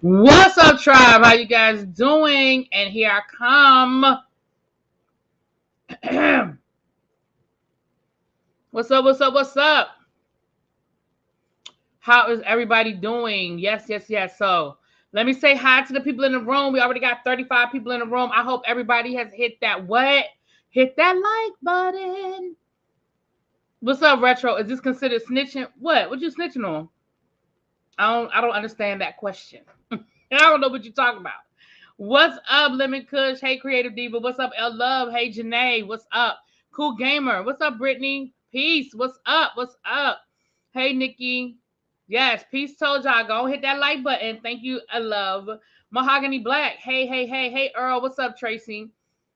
What's up, tribe? How you guys doing? And here I come. What's up? What's up? What's up? How is everybody doing? Yes. So let me say hi to the people in the room. We already got 35 people in the room. I hope everybody has hit that what? Hit that like button. What's up, Retro? Is this considered snitching? What you snitching on? I don't understand that question. I don't know what you're talking about. What's up, Lemon Kush? Hey, Creative Diva. What's up, L Love? Hey, Janae. What's up? Cool Gamer. What's up, Brittany? Peace. What's up? What's up? Hey, Nikki. Yes, peace. Told y'all. Go hit that like button. Thank you, I love. Mahogany Black. Hey, Earl. What's up, Tracy?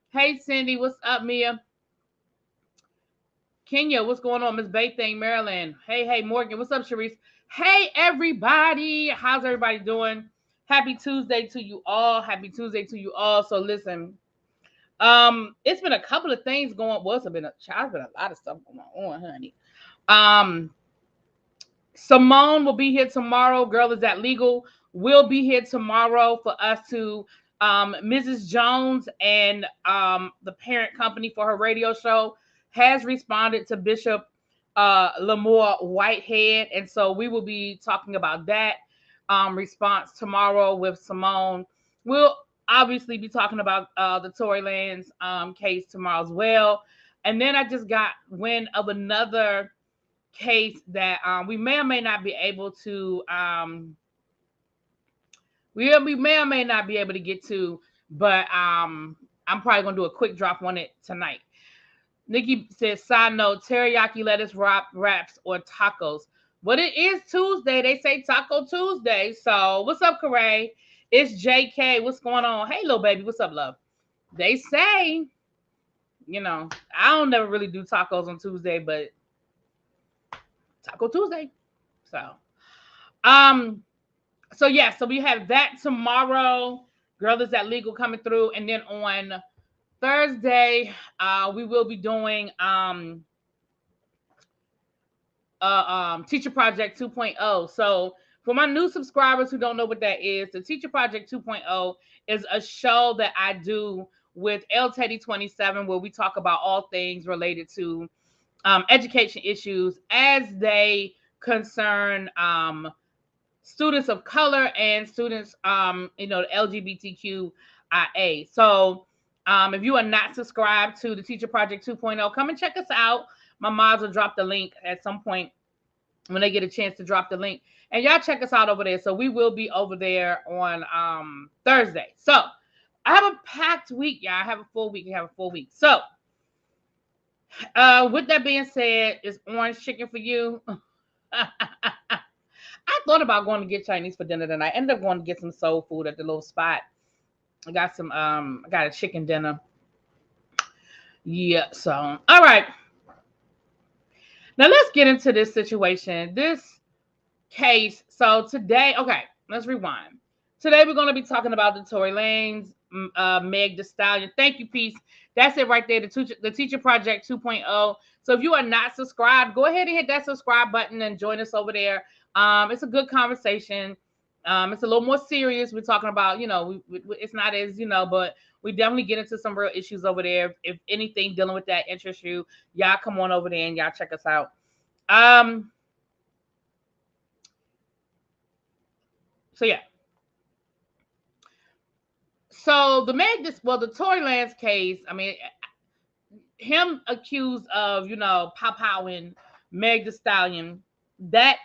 Hey, Cindy. What's up, Mia? Kenya. What's going on? Miss Bay Thing, Maryland. Hey, Morgan. What's up, Sharice? Hey, everybody. How's everybody doing? Happy Tuesday to you all. Happy Tuesday to you all. So listen, it's been a couple of things going. Well, it's been a lot of stuff going on, honey. Simone will be here tomorrow. Girl, Is That Legal? Will be here tomorrow for us to Mrs. Jones and the parent company for her radio show has responded to Bishop Lamore Whitehead, and so we will be talking about that response tomorrow with Simone. We'll obviously be talking about the Tory Lanez case tomorrow as well. And then I just got wind of another case that we may or may not be able to we may or may not be able to get to, but I'm probably gonna do a quick drop on it tonight. Nikki says, side note, teriyaki lettuce wraps or tacos. But it is Tuesday. They say Taco Tuesday. So what's up, Karay? It's JK. What's going on? Hey, little baby. What's up, love? They say, I don't never really do tacos on Tuesday, but Taco Tuesday. So we have that tomorrow. Girl, Is That Legal coming through. And then on Thursday, we will be doing Teacher Project 2.0. So for my new subscribers who don't know what that is, the Teacher Project 2.0 is a show that I do with L Teddy 27, where we talk about all things related to education issues as they concern students of color and students, the LGBTQIA. So if you are not subscribed to the Teacher Project 2.0, come and check us out. My moms will drop the link at some point when they get a chance to drop the link. And y'all check us out over there. So we will be over there on Thursday. So I have a packed week, y'all. I have a full week. So with that being said, is orange chicken for you? I thought about going to get Chinese for dinner tonight. I ended up going to get some soul food at the little spot. I got a chicken dinner. Yeah, so all right. Now let's get into this situation, this case. So today, okay, let's rewind. Today we're going to be talking about the Tory Lanez, Meg Thee Stallion. Thank you, peace. That's it right there, the Teacher Project 2.0. So if you are not subscribed, go ahead and hit that subscribe button and join us over there. It's a good conversation. It's a little more serious. We're talking about, it's not as, but we definitely get into some real issues over there. If anything dealing with that interests you, y'all come on over there and y'all check us out. So yeah. So the Tory Lanez case, I mean, him accused of, pow-powing Meg Thee Stallion, that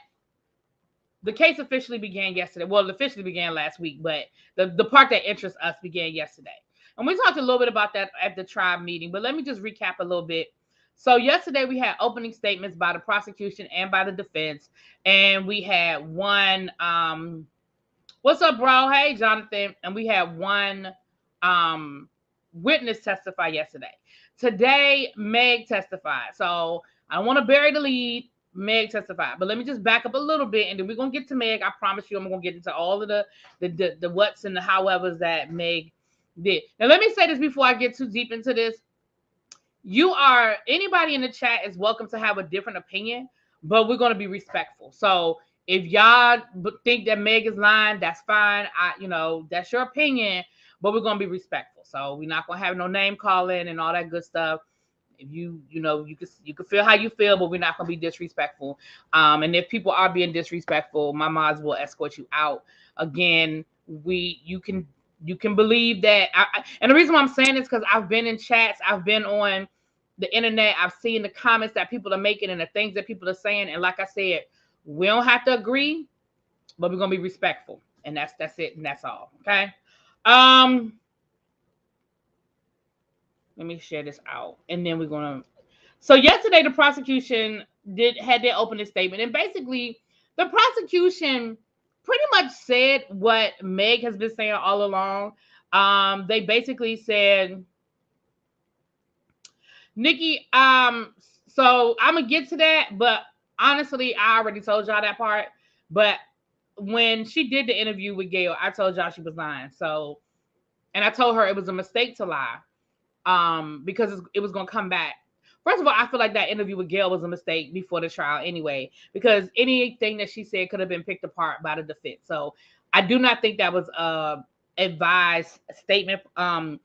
the case officially began yesterday. Well, it officially began last week, but the part that interests us began yesterday. And we talked a little bit about that at the tribe meeting, but let me just recap a little bit. So yesterday we had opening statements by the prosecution and by the defense, and we had one what's up, bro? Hey, Jonathan. And we had one witness testify yesterday. Today, Meg testified. So I don't want to bury the lead. Meg testified. But let me just back up a little bit, and then we're going to get to Meg. I promise you I'm going to get into all of the what's and the howevers that Meg did. Now, let me say this before I get too deep into this. Anybody in the chat is welcome to have a different opinion, but we're going to be respectful. So if y'all think that Meg is lying, that's fine. That's your opinion, but we're going to be respectful. So we're not going to have no name calling and all that good stuff. If you can feel how you feel, but we're not going to be disrespectful. And if people are being disrespectful, my mods will escort you out. Again, you can believe that. And the reason why I'm saying this, because I've been in chats, I've been on the internet, I've seen the comments that people are making and the things that people are saying. And like I said, we don't have to agree, but we're gonna be respectful, and that's it, and that's all. Okay. Let me share this out, and then we're gonna. So yesterday, the prosecution had their opening statement, and basically, the prosecution pretty much said what Meg has been saying all along. They basically said, Nikki, so I'm gonna get to that, but honestly, I already told y'all that part. But when she did the interview with Gayle, I told y'all she was lying. So, and I told her it was a mistake to lie, because it was gonna come back. First of all, I feel like that interview with Gayle was a mistake before the trial anyway, because anything that she said could have been picked apart by the defense. So I do not think that was a advised statement. I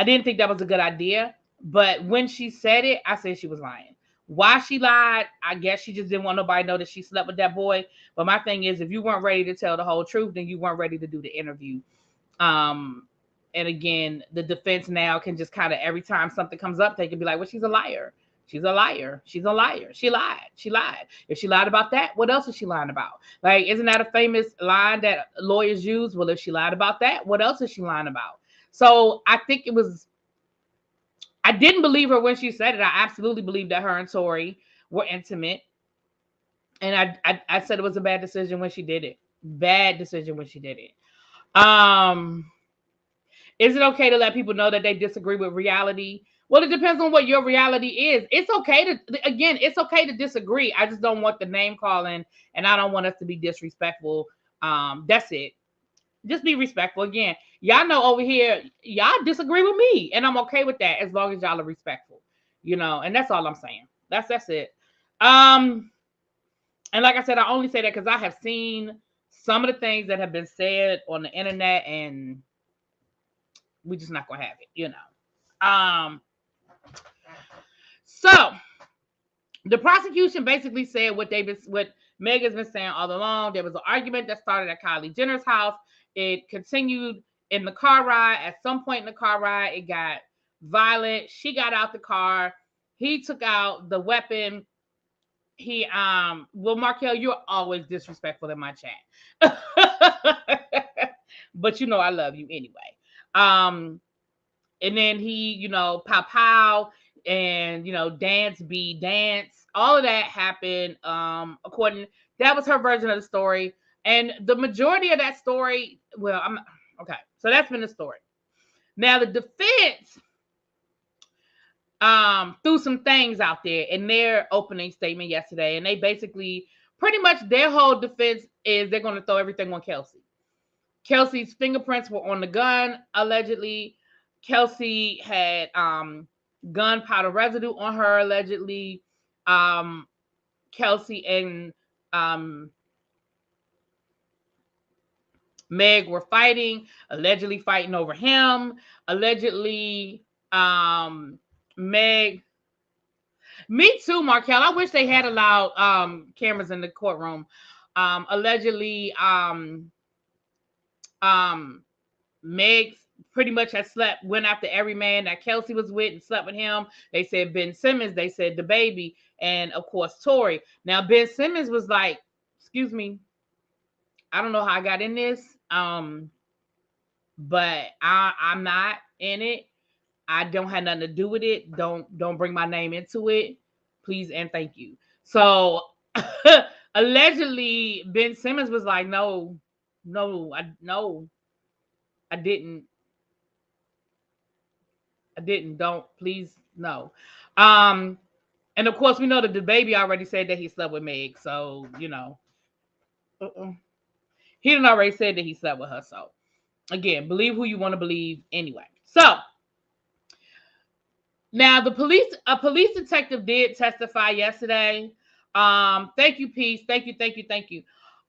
didn't think that was a good idea. But when she said it, I said she was lying. Why she lied, I guess she just didn't want nobody to know that she slept with that boy. But my thing is, if you weren't ready to tell the whole truth, then you weren't ready to do the interview. And again, the defense now can just kind of, every time something comes up, they can be like, well, she's a liar. She's a liar. She's a liar. She lied. She lied. If she lied about that, what else is she lying about? Like, isn't that a famous line that lawyers use? Well, if she lied about that, what else is she lying about? So I think I didn't believe her when she said it. I absolutely believe that her and Tory were intimate. And I said it was a bad decision when she did it. Bad decision when she did it. Is it okay to let people know that they disagree with reality? Well, it depends on what your reality is. It's okay to disagree. I just don't want the name calling, and I don't want us to be disrespectful. That's it. Just be respectful. Again, y'all know over here, y'all disagree with me, and I'm okay with that as long as y'all are respectful, and that's all I'm saying. That's it. And like I said, I only say that because I have seen some of the things that have been said on the internet, and we just not gonna have it, So the prosecution basically said what Meg has been saying all along. There was an argument that started at Kylie Jenner's house. It continued in the car ride. At some point in the car ride, it got violent. She got out the car. He took out the weapon. Markel, you're always disrespectful in my chat. But I love you anyway. And then he, pow pow, and dance be dance. All of that happened. That was her version of the story. And the majority of that story, so that's been the story. Now the defense threw some things out there in their opening statement yesterday, and they basically, pretty much their whole defense is they're going to throw everything on Kelsey. Kelsey's fingerprints were on the gun, allegedly. Kelsey had gunpowder residue on her, allegedly. Kelsey and Meg were allegedly fighting over him. Allegedly, Meg. Me too, Markel. I wish they had allowed cameras in the courtroom. Allegedly, Meg pretty much had went after every man that Kelsey was with and slept with him. They said Ben Simmons, they said the baby, and of course Tory. Now Ben Simmons was like, excuse me, I don't know how I got in this, but I'm not in it. I don't have nothing to do with it. Don't bring my name into it, please and thank you. So allegedly Ben Simmons was like, no, I didn't. Don't, please, no. Um, and of course, we know that the baby already said that he slept with Meg. So, he didn't already said that he slept with her. So, again, believe who you want to believe anyway. So, now a police detective did testify yesterday. Thank you, Peace. Thank you.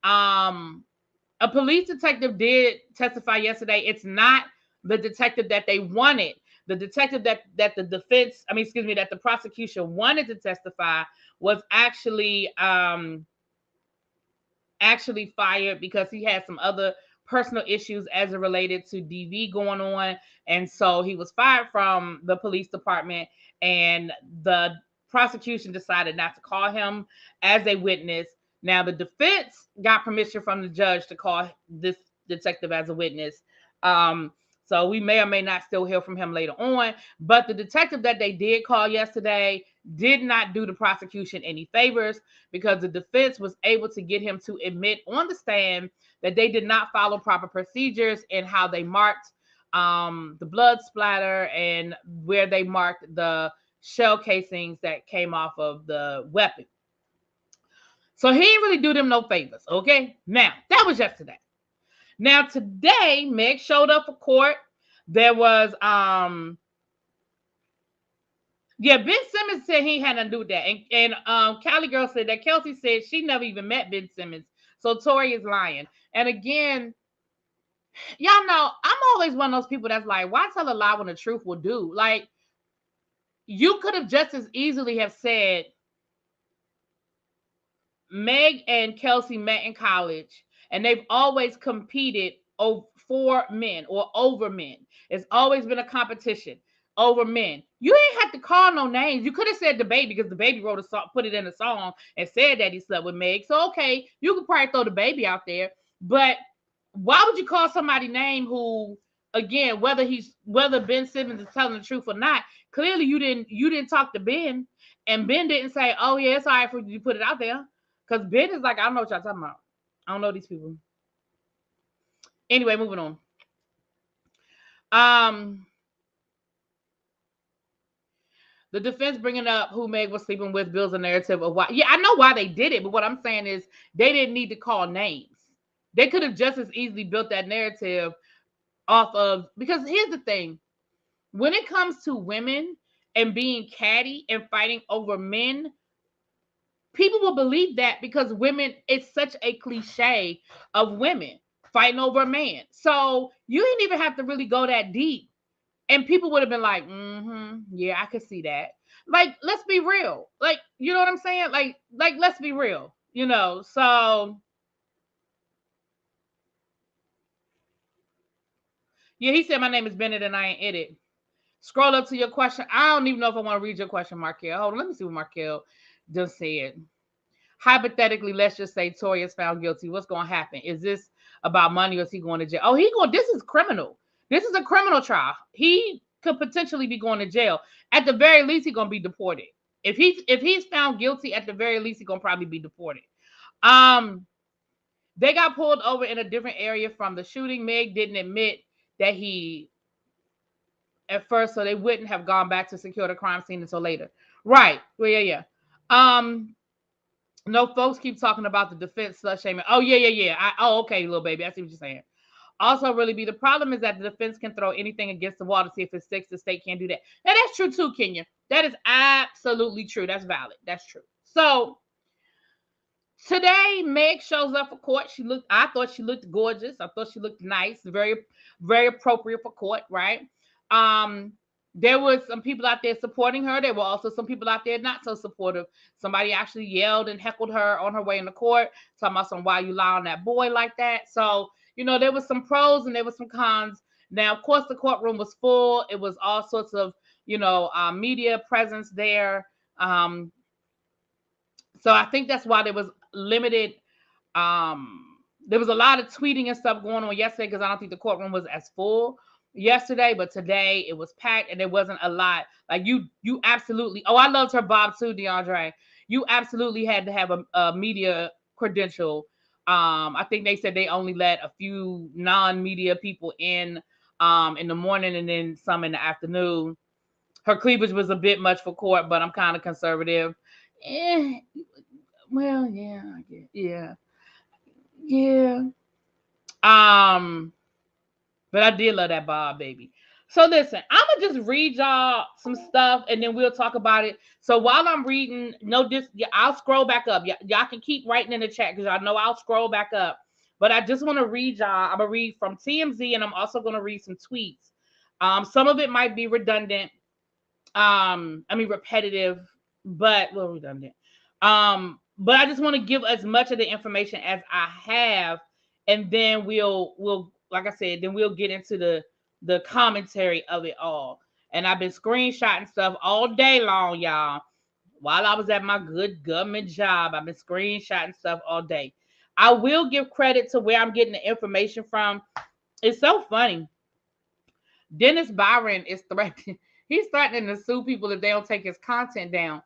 A police detective did testify yesterday. It's not the detective that they wanted. The detective that the defense, that the prosecution wanted to testify was actually fired because he had some other personal issues as it related to DV going on, and so he was fired from the police department, and the prosecution decided not to call him as a witness. Now the defense got permission from the judge to call this detective as a witness. So we may or may not still hear from him later on, but the detective that they did call yesterday did not do the prosecution any favors, because the defense was able to get him to admit on the stand that they did not follow proper procedures in how they marked the blood splatter and where they marked the shell casings that came off of the weapon. So he didn't really do them no favors, okay? Now, that was yesterday. Now, today, Meg showed up for court. There was, Ben Simmons said he had nothing to do with that. And Cali Girl said that Kelsey said she never even met Ben Simmons. So Tory is lying. And again, y'all know, I'm always one of those people that's like, why tell a lie when the truth will do? Like, you could have just as easily have said Meg and Kelsey met in college, and they've always competed for men or over men. It's always been a competition over men. You ain't have to call no names. You could have said the baby, because the baby wrote a song, put it in a song, and said that he slept with Meg. So okay, you could probably throw the baby out there, but why would you call somebody name who, again, whether Ben Simmons is telling the truth or not? Clearly, you didn't talk to Ben, and Ben didn't say, "Oh yeah, it's all right for you to put it out there." Because Ben is like, I don't know what y'all talking about. I don't know these people. Anyway, moving on. The defense bringing up who Meg was sleeping with builds a narrative of why. Yeah, I know why they did it, but what I'm saying is they didn't need to call names. They could have just as easily built that narrative off of, because here's the thing. When it comes to women and being catty and fighting over men, people will believe that because women, it's such a cliche of women fighting over a man. So you didn't even have to really go that deep. And people would have been like, yeah, I could see that. Like, let's be real. Like, you know what I'm saying? Like, let's be real, So yeah, he said my name is Bennett and I ain't it. Scroll up to your question. I don't even know if I want to read your question, Markel. Hold on, let me see what Markel just said. Hypothetically, let's just say Tory is found guilty. What's going to happen? Is this about money or is he going to jail? Oh, this is criminal. This is a criminal trial. He could potentially be going to jail. At the very least, he's going to be deported. If he's found guilty, at the very least, he's going to probably be deported. They got pulled over in a different area from the shooting. Meg didn't admit that he at first, so they wouldn't have gone back to secure the crime scene until later. Right. Well, yeah. No, folks keep talking about the defense slut shaming. Oh, yeah. Okay, little baby. I see what you're saying. Also, really be the problem is that the defense can throw anything against the wall to see if it sticks. The state can't do that. Now, that's true too, Kenya. That is absolutely true. That's valid. That's true. So today, Meg shows up for court. I thought she looked gorgeous. I thought she looked nice. Very, very appropriate for court, right? There was some people out there supporting her. There were also some people out there not so supportive. Somebody actually yelled and heckled her on her way into court, talking about why you lie on that boy like that. So, there was some pros and there was some cons. Now, of course, the courtroom was full. It was all sorts of, media presence there. Um, so I think that's why there was limited. There was a lot of tweeting and stuff going on yesterday because I don't think the courtroom was as full yesterday, but today it was packed and there wasn't a lot. Like you absolutely. Oh, I loved her bob too, DeAndre. You absolutely had to have a media credential. I think they said they only let a few non-media people in the morning and then some in the afternoon. Her cleavage was a bit much for court, but I'm kind of conservative. Eh, well, yeah, I guess. Yeah. Yeah. Um, but I did love that Bob baby. So listen, I'm gonna just read y'all some stuff and then we'll talk about it. So while I'm reading, I'll scroll back up. Y'all can keep writing in the chat because y'all know I'll scroll back up. But I just want to read y'all. I'm gonna read from TMZ and I'm also gonna read some tweets. Some of it might be redundant. Repetitive, but redundant. But I just want to give as much of the information as I have, and then we'll like I said, then we'll get into the commentary of it all. And I've been screenshotting stuff all day long, y'all. While I was at my good government job, I've been screenshotting stuff all day. I will give credit to where I'm getting the information from. It's so funny. Dennis Byron is threatening. He's threatening to sue people if they don't take his content down.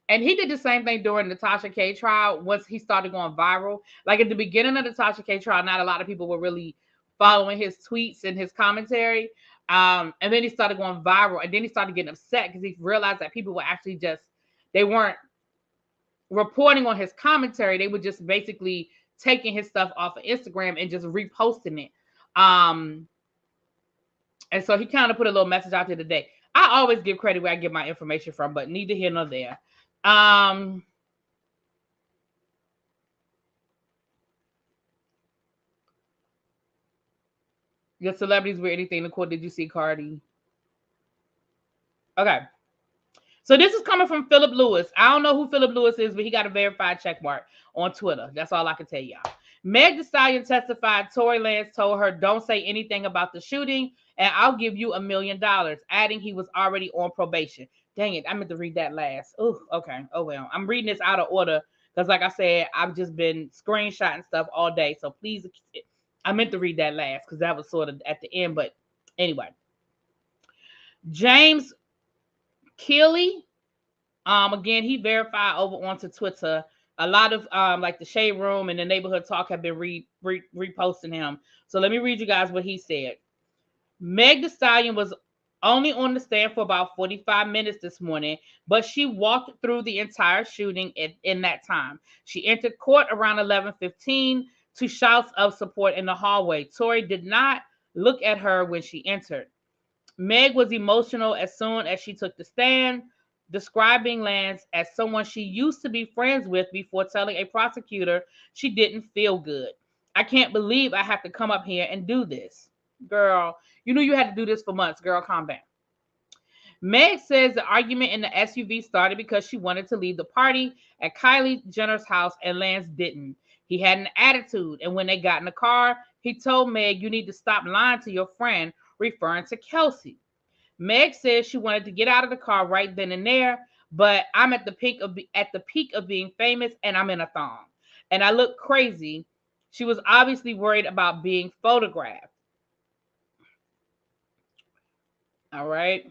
And he did the same thing during the Tasha K trial once he started going viral. Like at the beginning of the Tasha K trial, not a lot of people were really following his tweets and his commentary. And then he started going viral. And then he started getting upset because he realized that people were actually they weren't reporting on his commentary. They were just basically taking his stuff off of Instagram and just reposting it. And so he kind of put a little message out there today. I always give credit where I get my information from, but neither here nor there. Your celebrities wear anything in the court. Did you see Cardi? Okay. So this is coming from Philip Lewis. I don't know who Philip Lewis is, but he got a verified check mark on Twitter. That's all I can tell y'all. Meg Thee Stallion testified Tory Lanez told her, don't say anything about the shooting and I'll give you $1 million, adding he was already on probation. Dang it, I meant to read that last. Oh, okay. Oh, well. I'm reading this out of order because like I said, I've just been screenshotting stuff all day. So please, I meant to read that last because that was sort of at the end. But anyway, James Keeley, again, he verified over onto Twitter. A lot of like the Shade Room and the Neighborhood Talk have been reposting him. So let me read you guys what he said. Meg Thee Stallion was only on the stand for about 45 minutes this morning, but she walked through the entire shooting in that time. She entered court around 11:15 to shouts of support in the hallway. Tory did not look at her when she entered. Meg was emotional as soon as she took the stand, describing Lanez as someone she used to be friends with before telling a prosecutor she didn't feel good. I can't believe I have to come up here and do this. Girl, you knew you had to do this for months. Girl, calm down. Meg says the argument in the SUV started because she wanted to leave the party at Kylie Jenner's house and Lanez didn't. He had an attitude, and when they got in the car, he told Meg, you need to stop lying to your friend, referring to Kelsey. Meg says she wanted to get out of the car right then and there, but I'm at the peak of being famous, and I'm in a thong, and I look crazy. She was obviously worried about being photographed. All right.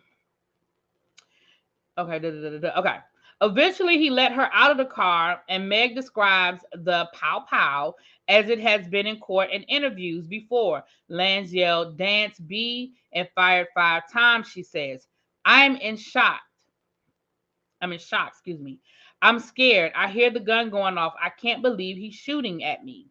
Okay. Okay. Eventually, he let her out of the car, and Meg describes the pow pow as it has been in court and interviews before. Lanez yelled, "Dance B," and fired 5 times, she says. I'm in shock, excuse me. I'm scared. I hear the gun going off. I can't believe he's shooting at me.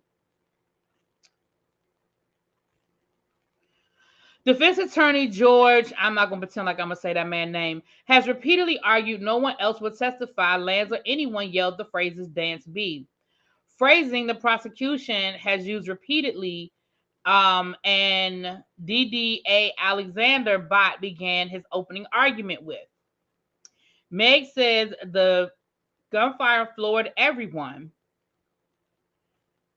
Defense attorney George, I'm not going to pretend like I'm going to say that man's name, has repeatedly argued no one else would testify. Lanez or anyone yelled the phrases "Dance B." Phrasing the prosecution has used repeatedly, and DDA Alexander Bott began his opening argument with. Meg says the gunfire floored everyone.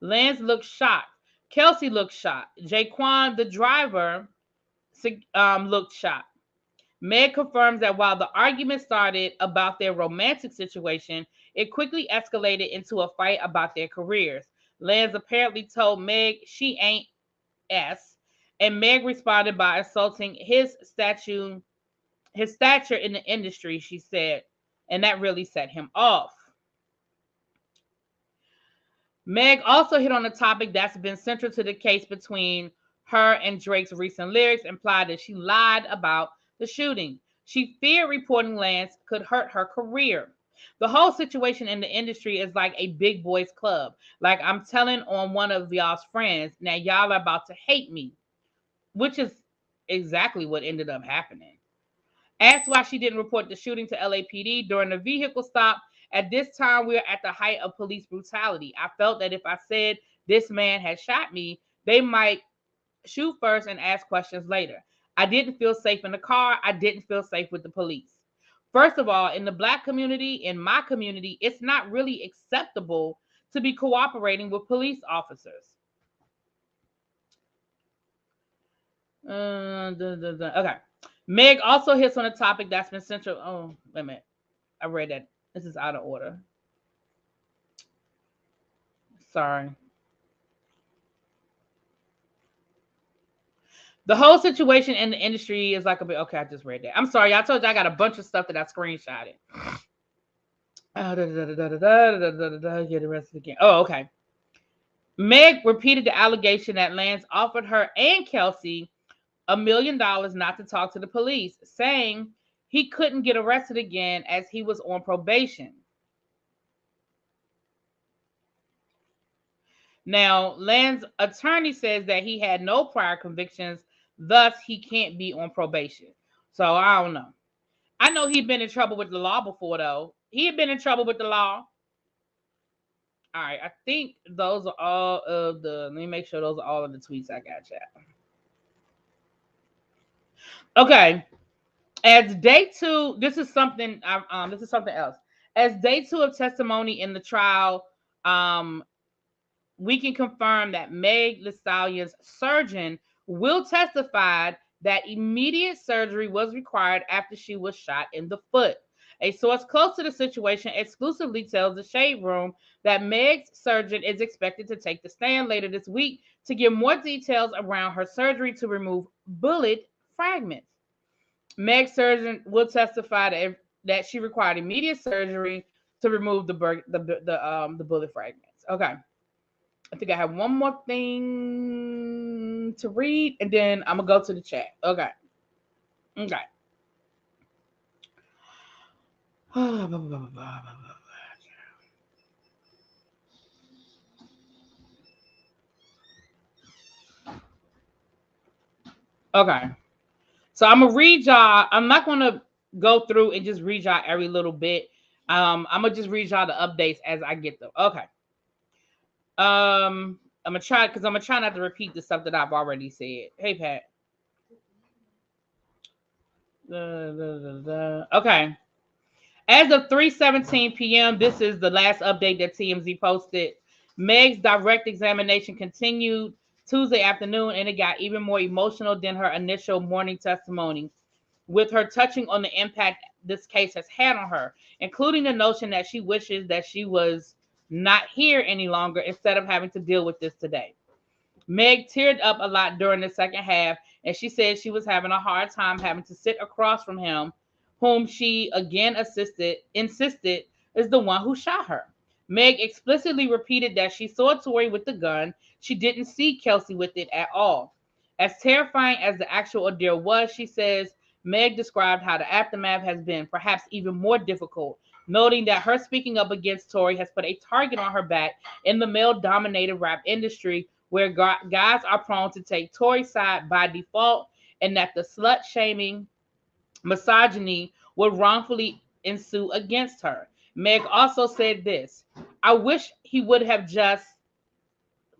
Lanez looked shocked. Kelsey looked shocked. Jaquan, the driver, looked shocked. Meg confirms that while the argument started about their romantic situation, it quickly escalated into a fight about their careers. Lanez apparently told Meg she ain't S, and Meg responded by assaulting his stature in the industry, she said, and that really set him off. Meg also hit on a topic that's been central to the case between her and Drake's recent lyrics, implied that she lied about the shooting. She feared reporting Lance could hurt her career. The whole situation in the industry is like a big boys club. Like I'm telling on one of y'all's friends, now y'all are about to hate me, which is exactly what ended up happening. Asked why she didn't report the shooting to LAPD during the vehicle stop. At this time, we are at the height of police brutality. I felt that if I said this man had shot me, they might shoot first and ask questions later. I didn't feel safe in the car. I didn't feel safe with the police. First of all, in the Black community, in my community, it's not really acceptable to be cooperating with police officers. Okay. Meg also hits on a topic that's been central. Oh, wait a minute. I read that. This is out of order. Sorry. The whole situation in the industry is like a bit. Okay, I just read that. I'm sorry. I told you I got a bunch of stuff that I screenshotted. Get the rest of it again. Oh, okay. Meg repeated the allegation that Lance offered her and Kelsey $1 million not to talk to the police, saying he couldn't get arrested again as he was on probation. Now, Lance's attorney says that he had no prior convictions, thus he can't be on probation. So I don't know. I know he'd been in trouble with the law before, though. He had been in trouble with the law. All right, I think those are all of the. Let me make sure those are all of the tweets I got, chat. Okay. As day 2, this is something else. As day 2 of testimony in the trial, we can confirm that Meg Thee Stallion's surgeon will testify that immediate surgery was required after she was shot in the foot. A source close to the situation exclusively tells the Shade Room that Meg's surgeon is expected to take the stand later this week to give more details around her surgery to remove bullet fragments. Meg's surgeon will testify that she required immediate surgery to remove the bullet fragments. Okay. I think I have one more thing to read, and then I'm going to go to the chat. Okay. Okay. So I'm going to read y'all. I'm not going to go through and just read y'all every little bit. I'm going to just read y'all the updates as I get them. Okay. I'm going to try not to repeat the stuff that I've already said. Hey, Pat. Okay. As of 3:17 p.m., this is the last update that TMZ posted. Meg's direct examination continued Tuesday afternoon, and it got even more emotional than her initial morning testimony, with her touching on the impact this case has had on her, including the notion that she wishes that she was not here any longer instead of having to deal with this today. Meg teared up a lot during the second half, and she said she was having a hard time having to sit across from him, whom she again insisted is the one who shot her. Meg explicitly repeated that she saw Tory with the gun. She didn't see Kelsey with it at all. As terrifying as the actual ordeal was, she says, Meg described how the aftermath has been perhaps even more difficult, noting that her speaking up against Tory has put a target on her back in the male-dominated rap industry, where guys are prone to take Tory's side by default, and that the slut-shaming misogyny would wrongfully ensue against her. Meg also said this: I wish he would have just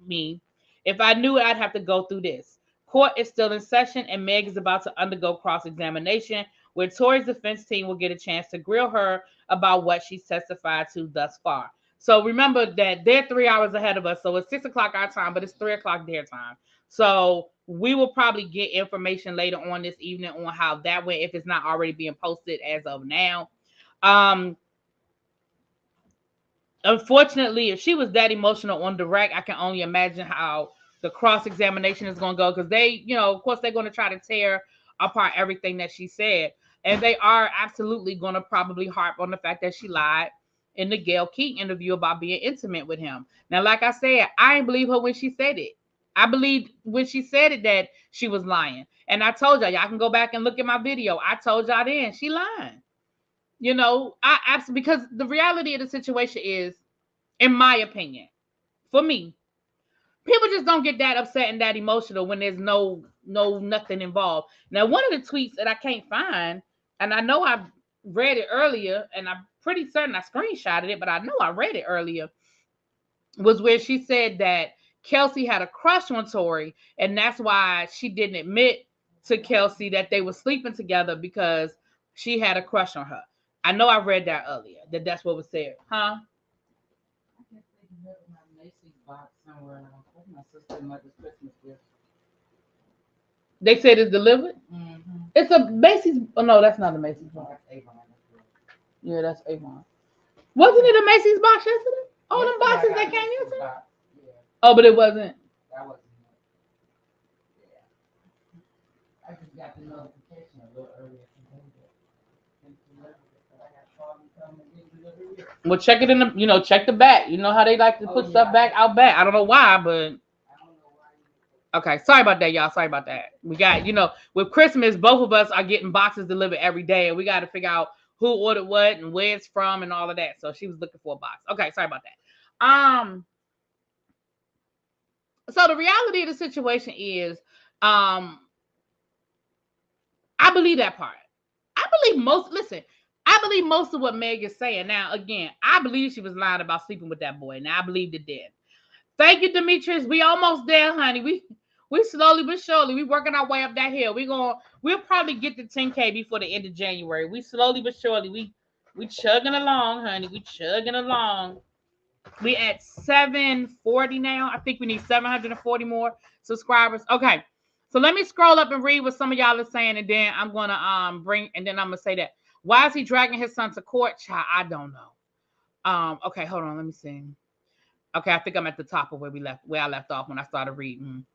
me. If I knew I'd have to go through this. Court is still in session, and Meg is about to undergo cross-examination, where Tory's defense team will get a chance to grill her about what she's testified to thus far. So remember that they're 3 hours ahead of us. So it's 6 o'clock our time, but it's 3 o'clock their time. So we will probably get information later on this evening on how that went, if it's not already being posted as of now. Um, Unfortunately, if she was that emotional on direct, I can only imagine how the cross examination is going to go, because they, of course, they're going to try to tear apart everything that she said. And they are absolutely going to probably harp on the fact that she lied in the Gail King interview about being intimate with him. Now, like I said, I didn't believe her when she said it. I believed when she said it that she was lying. And I told y'all can go back and look at my video. I told y'all then she lying. I absolutely, because the reality of the situation is, in my opinion, for me, people just don't get that upset and that emotional when there's no nothing involved. Now, one of the tweets that I can't find, and I know I read it earlier, and I'm pretty certain I screenshotted it, but I know I read it earlier, was where she said that Kelsey had a crush on Tory, and that's why she didn't admit to Kelsey that they were sleeping together, because she had a crush on her. I know I read that earlier, that's what was said. Huh? They said it's delivered. Mm-hmm. It's a Macy's. Oh no, that's not a Macy's box. Yeah, that's Avon. Wasn't it a Macy's box yesterday? All them boxes that came yesterday. Yeah. Oh, but it wasn't. That wasn't. Yeah. I just got the notification a little earlier today. Well, check it in the, check the back. You know how they like to put stuff back out back. I don't know why, but okay. Sorry about that, y'all. Sorry about that. We got, with Christmas, both of us are getting boxes delivered every day, and we got to figure out who ordered what and where it's from and all of that. So she was looking for a box. Okay, sorry about that. So the reality of the situation is, I believe that part. I believe most of what Meg is saying. Now, again, I believe she was lying about sleeping with that boy. Now, I believed it then. Thank you, Demetrius. We almost there, honey. We slowly but surely, we working our way up that hill. We'll probably get to 10K before the end of January. We slowly but surely, we chugging along, honey. We chugging along. We at 740 now. I think we need 740 more subscribers. Okay. So let me scroll up and read what some of y'all are saying, and then I'm gonna I'm gonna say that. Why is he dragging his son to court? Child, I don't know. Okay, hold on, let me see. Okay, I think I'm at the top of where I left off when I started reading.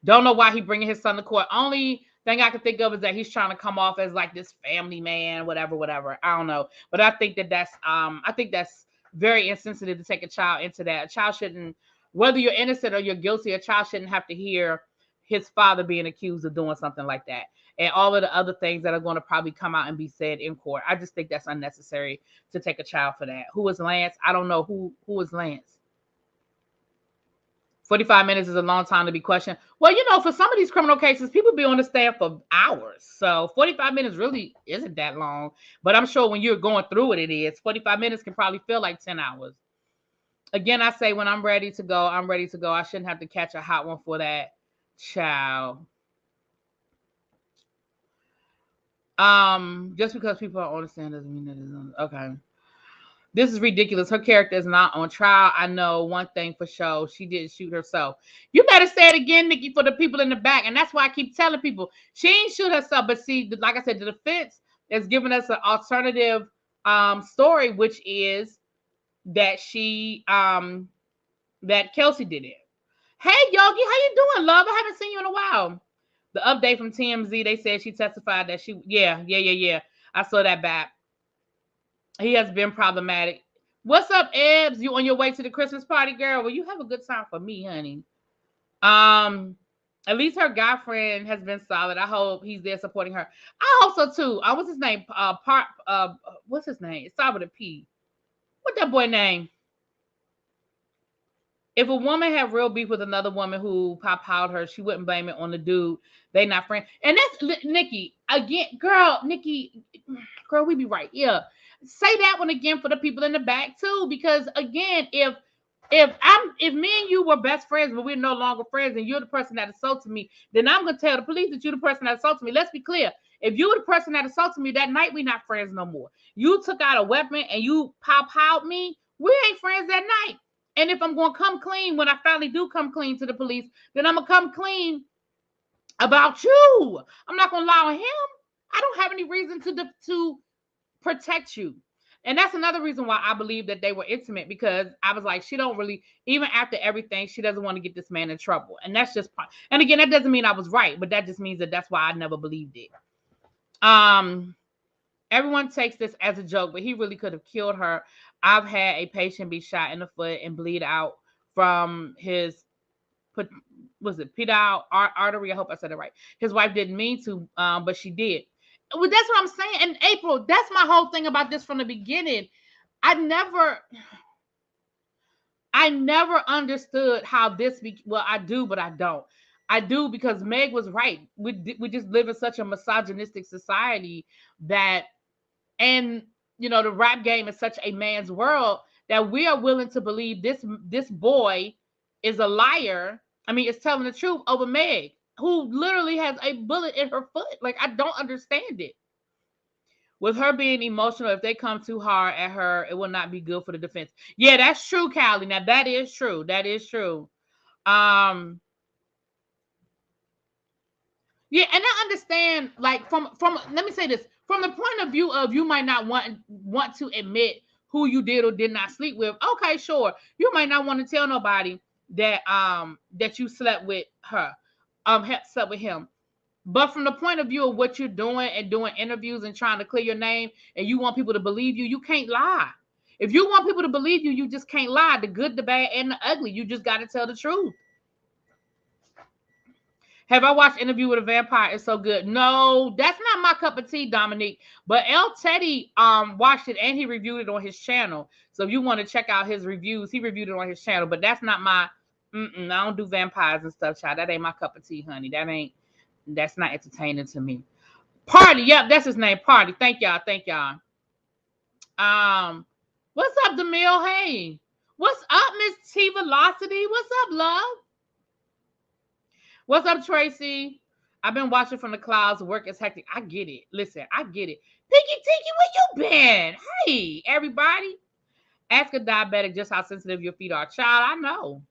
Don't know why he bringing his son to court. Only thing I can think of is that he's trying to come off as like this family man, whatever. I don't know, but I think that's very insensitive to take a child into that. A child shouldn't, whether you're innocent or you're guilty, a child shouldn't have to hear his father being accused of doing something like that, and all of the other things that are going to probably come out and be said in court. I just think that's unnecessary to take a child for that. Who is Lance? I don't know who is Lance. 45 minutes is a long time to be questioned. Well, for some of these criminal cases, people be on the stand for hours. So 45 minutes really isn't that long. But I'm sure when you're going through it is. 45 minutes can probably feel like 10 hours. Again, I say when I'm ready to go, I'm ready to go. I shouldn't have to catch a hot one for that child. Just because people are on the stand doesn't mean that it's okay. This is ridiculous. Her character is not on trial. I know one thing for sure. She didn't shoot herself. You better say it again, Nikki, for the people in the back. And that's why I keep telling people she ain't shoot herself. But see, like I said, the defense is giving us an alternative story, which is that that Kelsey did it. Hey, Yogi, how you doing, love? I haven't seen you in a while. The update from TMZ, they said she testified that yeah. I saw that back. He has been problematic. What's up, Ebbs? You on your way to the Christmas party, girl? Well, you have a good time for me, honey. At least her guy friend has been solid. I hope he's there supporting her. I hope so too. What's his name? What's his name? It started with a P. What that boy name? If a woman had real beef with another woman who pop-out her, she wouldn't blame it on the dude. They not friends. And that's Nikki. Again, Nikki, we be right. Yeah. Say that one again for the people in the back too, because again, if me and you were best friends, but we're no longer friends, and you're the person that assaulted me, then I'm gonna tell the police that you're the person that assaulted me. Let's be clear. If you were the person that assaulted me that night, we're not friends no more. You took out a weapon and you pop-out me. We ain't friends that night. And if I'm going to come clean, when I finally do come clean to the police, then I'm going to come clean about you. I'm not going to lie on him. I don't have any reason to protect you. And that's another reason why I believe that they were intimate, because I was like, she don't really, even after everything, she doesn't want to get this man in trouble. And that's just, and again, that doesn't mean I was right, but that just means that that's why I never believed it. Everyone takes this as a joke, but he really could have killed her. I've had a patient be shot in the foot and bleed out from his, was it pedal artery? I hope I said it right. His wife didn't mean to, but she did. Well, that's what I'm saying. And April, that's my whole thing about this from the beginning. I never understood how this well, I do, but I don't. I do, because Meg was right. We just live in such a misogynistic society that, and the rap game is such a man's world that we are willing to believe this boy is a liar. I mean, is telling the truth over Meg, who literally has a bullet in her foot. Like, I don't understand it. With her being emotional, if they come too hard at her, it will not be good for the defense. Yeah, that's true, Callie. Now that is true. That is true. Yeah, and I understand, like, from let me say this, from the point of view of, you might not want to admit who you did or did not sleep with. Okay, sure. You might not want to tell nobody that that you slept with her, slept with him. But from the point of view of what you're doing and doing interviews and trying to clear your name, and you want people to believe you, you can't lie. If you want people to believe you, you just can't lie. The good, the bad, and the ugly. You just got to tell the truth. Have I watched Interview with a Vampire? It's so good. No, that's not my cup of tea, Dominique. But L. Teddy watched it, and he reviewed it on his channel. So if you want to check out his reviews, he reviewed it on his channel. But that's not my, I don't do vampires and stuff, child. That ain't my cup of tea, honey. That's not entertaining to me. Party, yep, that's his name, Party. Thank y'all. What's up, DeMille? Hey. What's up, Miss T Velocity? What's up, love? What's up, Tracy? I've been watching from the clouds. Work is hectic. I get it. Listen, I get it. Pinky Tinky, where you been? Hey, everybody. Ask a diabetic just how sensitive your feet are. Child, I know.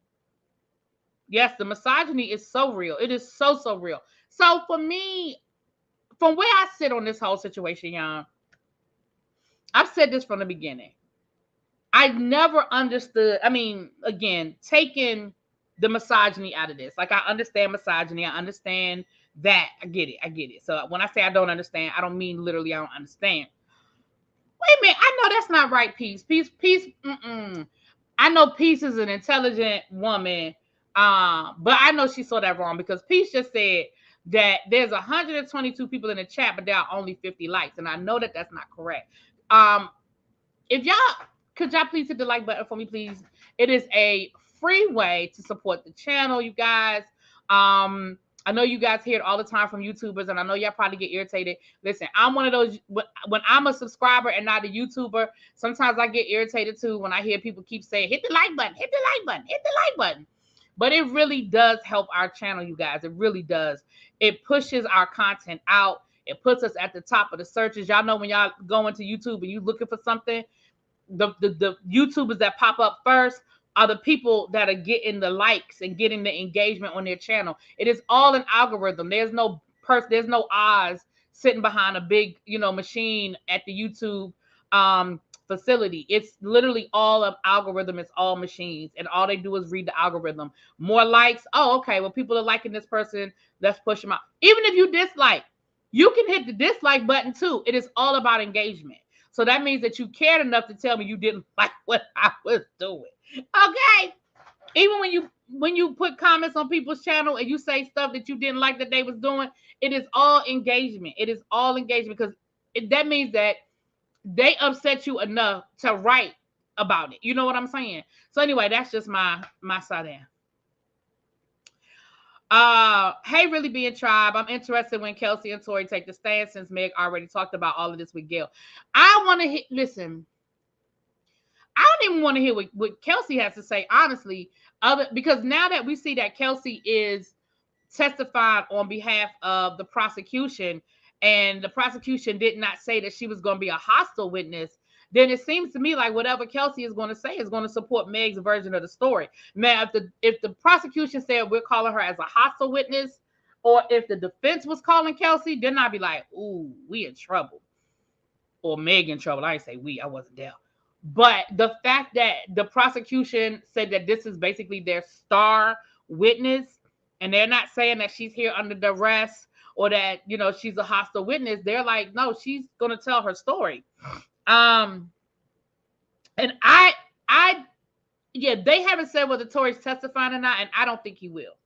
Yes, the misogyny is so real. It is so real. So for me, from where I sit on this whole situation, y'all, I've said this from the beginning. I never understood. I mean, again, taking the misogyny out of this. Like, I understand misogyny. I understand that. I get it. So when I say I don't understand, I don't mean literally I don't understand. Wait a minute. I know that's not right, Peace. Peace. I know Peace is an intelligent woman, but I know she saw that wrong, because Peace just said that there's 122 people in the chat, but there are only 50 likes. And I know that that's not correct. If y'all, could y'all please hit the like button for me, please? It is a free way to support the channel, you guys. I know you guys hear it all the time from YouTubers, and I know y'all probably get irritated. Listen, I'm one of those, when I'm a subscriber and not a YouTuber, sometimes I get irritated too when I hear people keep saying, hit the like button, hit the like button, hit the like button. But it really does help our channel, you guys. It really does. It pushes our content out. It puts us at the top of the searches. Y'all know when y'all go into YouTube and you looking for something, the YouTubers that pop up first are the people that are getting the likes and getting the engagement on their channel. It is all an algorithm. There's no Oz sitting behind a big, machine at the YouTube facility. It's literally all of algorithm. It's all machines, and all they do is read the algorithm. More likes. Oh, okay. Well, people are liking this person. Let's push them out. Even if you dislike, you can hit the dislike button too. It is all about engagement. So that means that you cared enough to tell me you didn't like what I was doing. Okay. Even when you put comments on people's channel and you say stuff that you didn't like that they was doing, it is all engagement. It is all engagement, because that means that they upset you enough to write about it. You know what I'm saying? So anyway, that's just my side there. Hey, Really Being Tribe. I'm interested when Kelsey and Tory take the stand, since Meg already talked about all of this with Gail. I want to listen. I don't even want to hear what Kelsey has to say, honestly, because now that we see that Kelsey is testifying on behalf of the prosecution, and the prosecution did not say that she was going to be a hostile witness, then it seems to me like whatever Kelsey is going to say is going to support Meg's version of the story. Man, if the prosecution said we're calling her as a hostile witness, or if the defense was calling Kelsey, then I'd be like, ooh, we in trouble. Or Meg in trouble. I ain't say we, I wasn't there. But the fact that the prosecution said that this is basically their star witness, and they're not saying that she's here under duress or that, you know, she's a hostile witness. They're like, no, she's going to tell her story. And yeah, they haven't said whether Tory's testifying or not, and I don't think he will.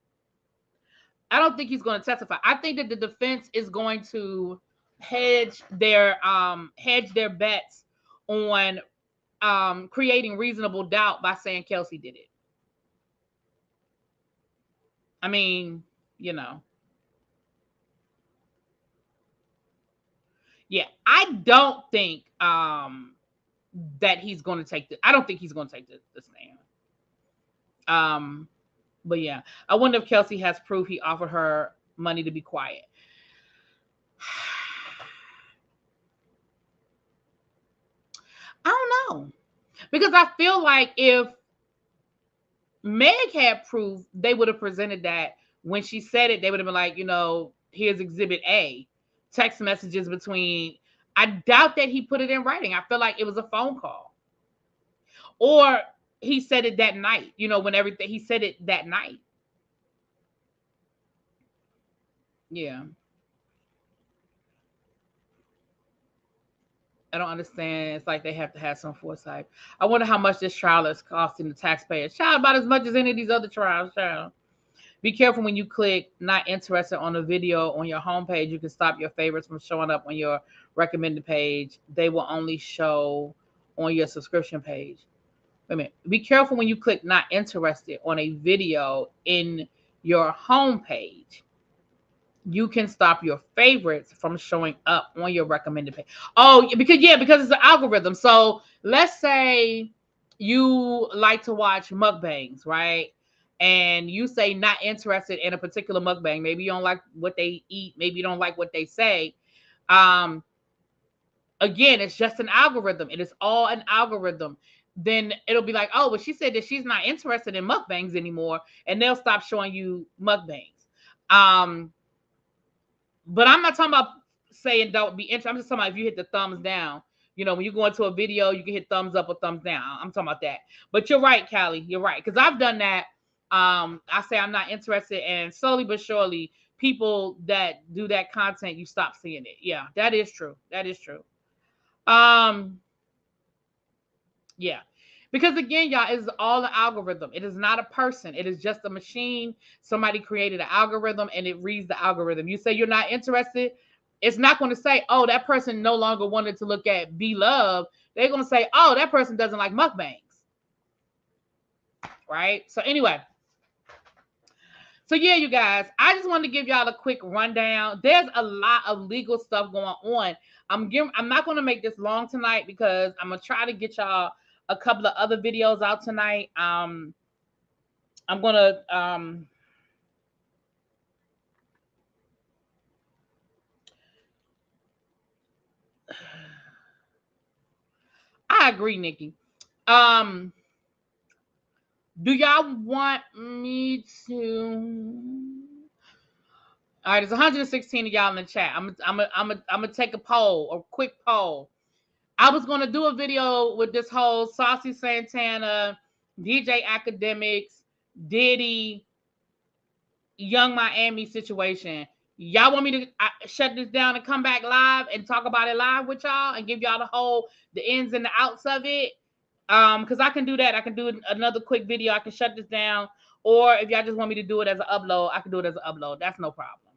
I don't think he's going to testify. I think that the defense is going to hedge their bets on creating reasonable doubt by saying Kelsey did it. I mean, you know. Yeah, I don't think that he's going to take the. I don't think he's going to take the stand. But yeah, I wonder if Kelsey has proof he offered her money to be quiet. I don't know, because I feel like if Meg had proof, they would have presented that when she said it. They would have been like, you know, here's Exhibit A, text messages between. I doubt that he put it in writing. I feel like it was a phone call, or he said it that night. You know, when everything he said it that night. Yeah. I don't understand. It's like they have to have some foresight. I wonder how much this trial is costing the taxpayers. Child, about as much as any of these other trials, child. Be careful when you click not interested on a video on your homepage. You can stop your favorites from showing up on your recommended page. They will only show on your subscription page. Wait a minute. Be careful when you click not interested on a video in your homepage. You can stop your favorites from showing up on your recommended page. Oh, because it's an algorithm. So let's say you like to watch mukbangs, right? And you say not interested in a particular mukbang. Maybe you don't like what they eat. Maybe you don't like what they say. Again, it's just an algorithm. It is all an algorithm. Then it'll be like, oh, well, she said that she's not interested in mukbangs anymore, and they'll stop showing you mukbangs. But I'm not talking about saying don't be interested. I'm just talking about if you hit the thumbs down. You know, when you go into a video, you can hit thumbs up or thumbs down. I'm talking about that. But you're right, Callie. You're right. Because I've done that. I say I'm not interested, and slowly but surely, people that do that content, you stop seeing it. Yeah, that is true. That is true. Yeah. Because again, y'all, it's all an algorithm. It is not a person. It is just a machine. Somebody created an algorithm and it reads the algorithm. You say you're not interested, it's not going to say, oh, that person no longer wanted to look at Be Love. They're going to say, oh, that person doesn't like mukbangs. Right? So anyway. So yeah, you guys, I just wanted to give y'all a quick rundown. There's a lot of legal stuff going on. I'm not going to make this long tonight because I'm going to try to get y'all a couple of other videos out tonight. I'm gonna I agree, Nikki. Do y'all want me to? All right, there's 116 of y'all in the chat. I'm gonna take a poll, a quick poll. I was gonna do a video with this whole Saucy Santana, DJ Academics, Diddy, Young Miami situation. Y'all want me to shut this down and come back live and talk about it live with y'all and give y'all the ins and the outs of it? Because I can do that. I can do another quick video. I can shut this down. Or if y'all just want me to do it as an upload, I can do it as an upload. That's no problem.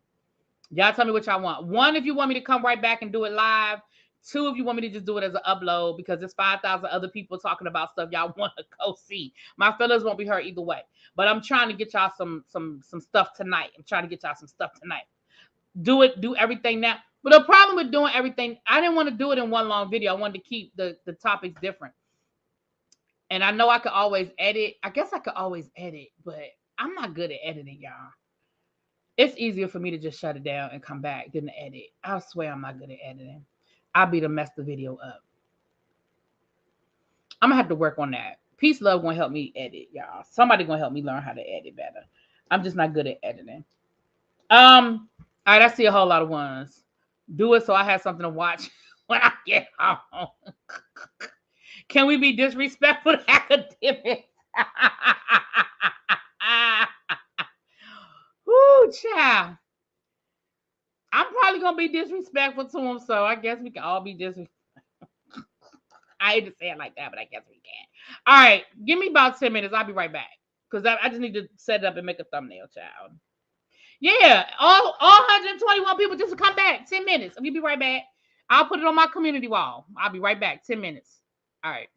Y'all tell me what y'all want. One, if you want me to come right back and do it live. Two, if you want me to just do it as an upload, because there's 5,000 other people talking about stuff y'all want to go see. My feelings won't be hurt either way. But I'm trying to get y'all some stuff tonight. I'm trying to get y'all some stuff tonight. Do everything now. But the problem with doing everything, I didn't want to do it in one long video. I wanted to keep the topics different. And I know I could always edit. I guess I could always edit, but I'm not good at editing, y'all. It's easier for me to just shut it down and come back than to edit. I swear I'm not good at editing. I'll be to mess the video up. I'm gonna have to work on that. Peace Love gonna help me edit, y'all. Somebody gonna help me learn how to edit better. I'm just not good at editing. All right, I see a whole lot of ones. Do it so I have something to watch when I get home. Can we be disrespectful to academics? Woo, child. I'm probably gonna be disrespectful to him, so I guess we can all be disrespectful. I hate to say it like that, but I guess we can. All right, give me about 10 minutes. I'll be right back. Because I just need to set it up and make a thumbnail, child. Yeah, all 121 people just to come back. 10 minutes. We'll be right back. I'll put it on my community wall. I'll be right back. 10 minutes. All right.